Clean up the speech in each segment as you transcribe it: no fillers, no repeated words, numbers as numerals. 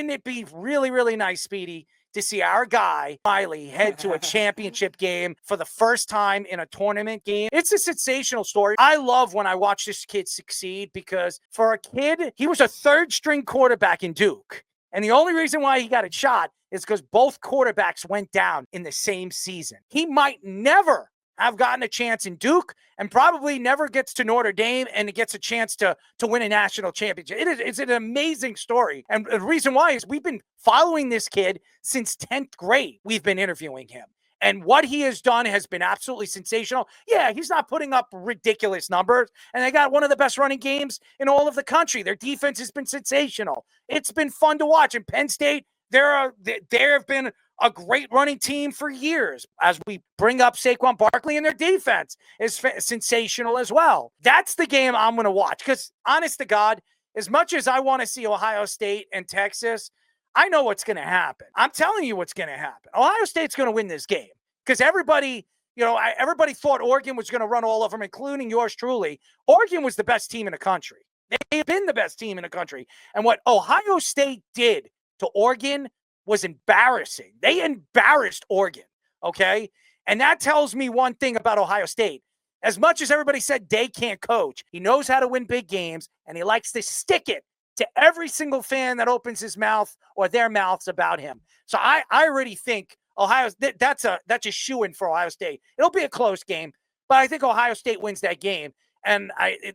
wouldn't it be really, really nice, Speedy, to see our guy, Riley, head to a championship game for the first time in a tournament game? It's a sensational story. I love when I watch this kid succeed because for a kid, he was a third-string quarterback in Duke. And the only reason why he got a shot is because both quarterbacks went down in the same season. He might never have gotten a chance in Duke and probably never gets to Notre Dame and gets a chance to win a national championship. It's an amazing story. And the reason why is we've been following this kid since 10th grade. We've been interviewing him. And what he has done has been absolutely sensational. Yeah, he's not putting up ridiculous numbers. And they got one of the best running games in all of the country. Their defense has been sensational. It's been fun to watch. And Penn State, there have been a great running team for years. As we bring up Saquon Barkley, and their defense is sensational as well. That's the game I'm going to watch. Because honest to God, as much as I want to see Ohio State and Texas, I know what's going to happen. I'm telling you what's going to happen. Ohio State's going to win this game because everybody thought Oregon was going to run all of them, including yours truly. Oregon was the best team in the country. They've been the best team in the country. And what Ohio State did to Oregon was embarrassing. They embarrassed Oregon, okay? And that tells me one thing about Ohio State. As much as everybody said Day can't coach, he knows how to win big games, and he likes to stick it to every single fan that opens his mouth or their mouths about him. So I already think that's a shoo-in for Ohio State. It'll be a close game, but I think Ohio State wins that game. And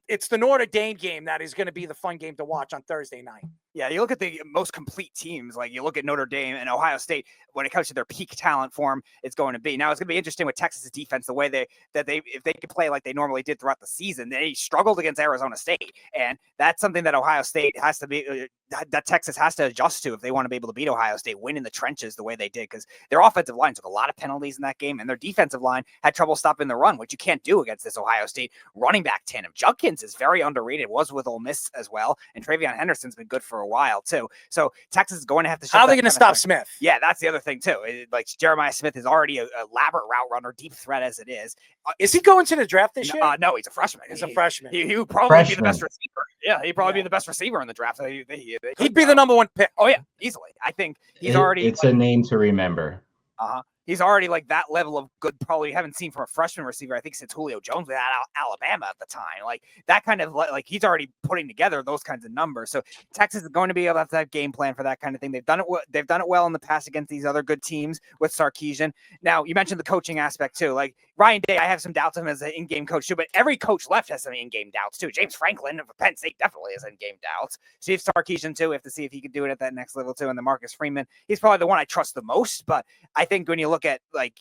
it's the Notre Dame game that is going to be the fun game to watch on Thursday night. Yeah, you look at the most complete teams, like you look at Notre Dame and Ohio State, when it comes to their peak talent form, it's going to be. Now, it's going to be interesting with Texas's defense, the way if they could play like they normally did throughout the season. They struggled against Arizona State, and that's something that Ohio State has to be, that Texas has to adjust to if they want to be able to beat Ohio State, win in the trenches the way they did, because their offensive line took a lot of penalties in that game, and their defensive line had trouble stopping the run, which you can't do against this Ohio State running back tandem. Judkins is very underrated, was with Ole Miss as well, and Travion Henderson's been good for a while too. So Texas is going to have to. How are they going to stop Smith? Yeah, that's the other thing too. Like Jeremiah Smith is already a elaborate route runner, deep threat as it is. Is he going to the draft this year? No, he's a freshman. He's a freshman. He would probably be the best receiver. Yeah, he'd probably be the best receiver in the draft. He'd be the number one pick. Oh yeah, easily. I think he's already. It's a name to remember. He's already like that level of good, probably haven't seen from a freshman receiver, I think, since Julio Jones was at Alabama at the time. Like that kind of like he's already putting together those kinds of numbers. So Texas is going to be able to have that game plan for that kind of thing. They've done it well in the past against these other good teams with Sarkisian. Now, you mentioned the coaching aspect too. Like Ryan Day, I have some doubts of him as an in-game coach too, but every coach left has some in-game doubts too. James Franklin of Penn State definitely has in-game doubts. Steve Sarkisian too, we have to see if he can do it at that next level too. And then Marcus Freeman, he's probably the one I trust the most, but I think when you look at like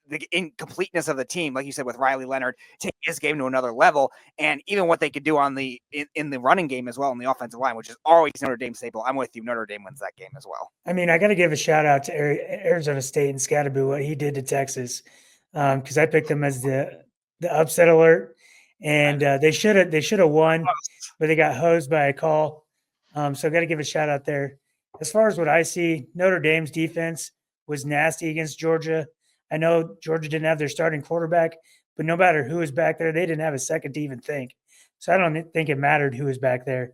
the incompleteness of the team, like you said, with Riley Leonard, take his game to another level, and even what they could do on the in the running game as well, in the offensive line, which is always Notre Dame staple. I'm with you. Notre Dame wins that game as well. I mean, I got to give a shout out to Arizona State and Scatterboo, what he did to Texas, because I picked them as the upset alert, and they should have won, but they got hosed by a call. So I got to give a shout out there. As far as what I see, Notre Dame's defense was nasty against Georgia. I know Georgia didn't have their starting quarterback, but no matter who was back there, they didn't have a second to even think. So I don't think it mattered who was back there.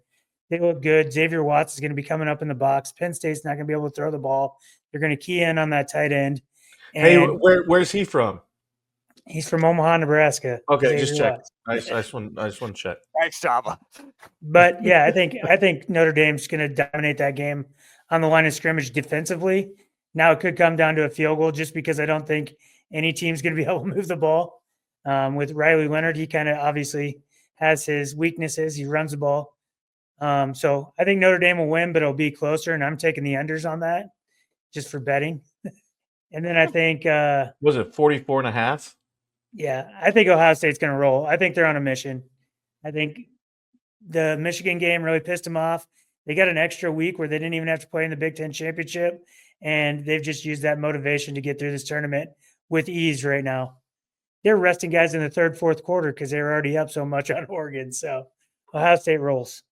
They look good. Xavier Watts is going to be coming up in the box. Penn State's not going to be able to throw the ball. They're going to key in on that tight end. And hey, where's he from? He's from Omaha, Nebraska. Okay, Xavier just check. Watts. I just want to check. Thanks, Java. But yeah, I think Notre Dame's going to dominate that game on the line of scrimmage defensively. Now it could come down to a field goal just because I don't think any team's going to be able to move the ball. With Riley Leonard, he kind of obviously has his weaknesses. He runs the ball. So I think Notre Dame will win, but it'll be closer, and I'm taking the unders on that just for betting. And then I think was it 44.5? Yeah, I think Ohio State's going to roll. I think they're on a mission. I think the Michigan game really pissed them off. They got an extra week where they didn't even have to play in the Big Ten championship, and they've just used that motivation to get through this tournament with ease right now. They're resting guys in the third, fourth quarter because they were already up so much on Oregon. So Ohio State rolls.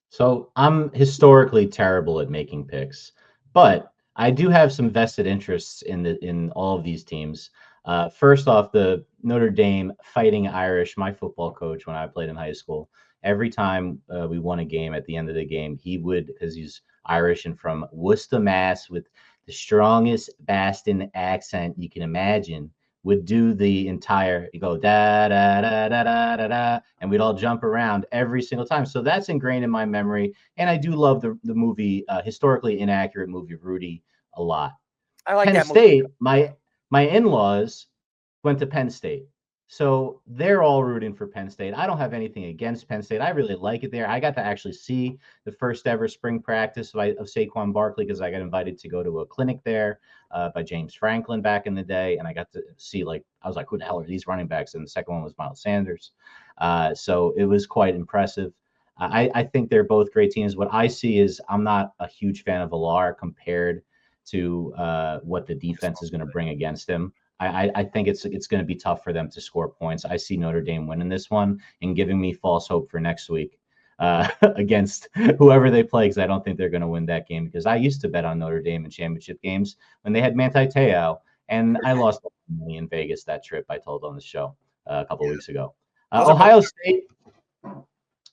So I'm historically terrible at making picks, but I do have some vested interests in all of these teams. First off, the Notre Dame Fighting Irish, my football coach when I played in high school, every time we won a game, at the end of the game, he would, because he's Irish and from Worcester, Mass, with the strongest Boston accent you can imagine, would do the entire, you go da da da da da da da, and we'd all jump around every single time. So that's ingrained in my memory, and I do love the movie, historically inaccurate movie Rudy, a lot. I like Penn that movie. State, my in-laws went to Penn State. So they're all rooting for Penn State. I don't have anything against Penn State. I really like it there. I got to actually see the first ever spring practice of Saquon Barkley because I got invited to go to a clinic there by James Franklin back in the day. And I got to see, I was like, who the hell are these running backs? And the second one was Miles Sanders. So it was quite impressive. I think they're both great teams. What I see is I'm not a huge fan of Villar compared to what the defense is going to bring against him. I think it's going to be tough for them to score points. I see Notre Dame winning this one and giving me false hope for next week against whoever they play, because I don't think they're going to win that game, because I used to bet on Notre Dame in championship games when they had Manti Te'o, and I lost money in Vegas that trip, I told on the show a couple of weeks ago. Ohio State,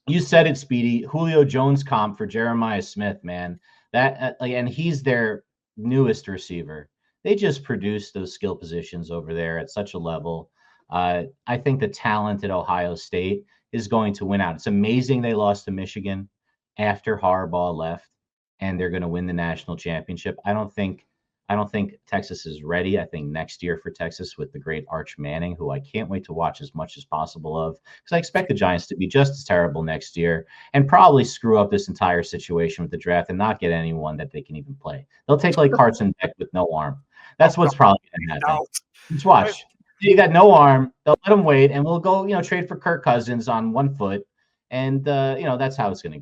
you said it, Speedy. Julio Jones comp for Jeremiah Smith, man. That and he's their newest receiver. They just produce those skill positions over there at such a level. I think the talent at Ohio State is going to win out. It's amazing they lost to Michigan after Harbaugh left, and they're going to win the national championship. I don't think Texas is ready. I think next year for Texas with the great Arch Manning, who I can't wait to watch as much as possible of, because I expect the Giants to be just as terrible next year and probably screw up this entire situation with the draft and not get anyone that they can even play. They'll take like Carson Beck with no arm. That's what's probably going to happen. Just watch. You got no arm. They'll let him wait, and we'll go, trade for Kirk Cousins on 1 foot, and that's how it's going to go.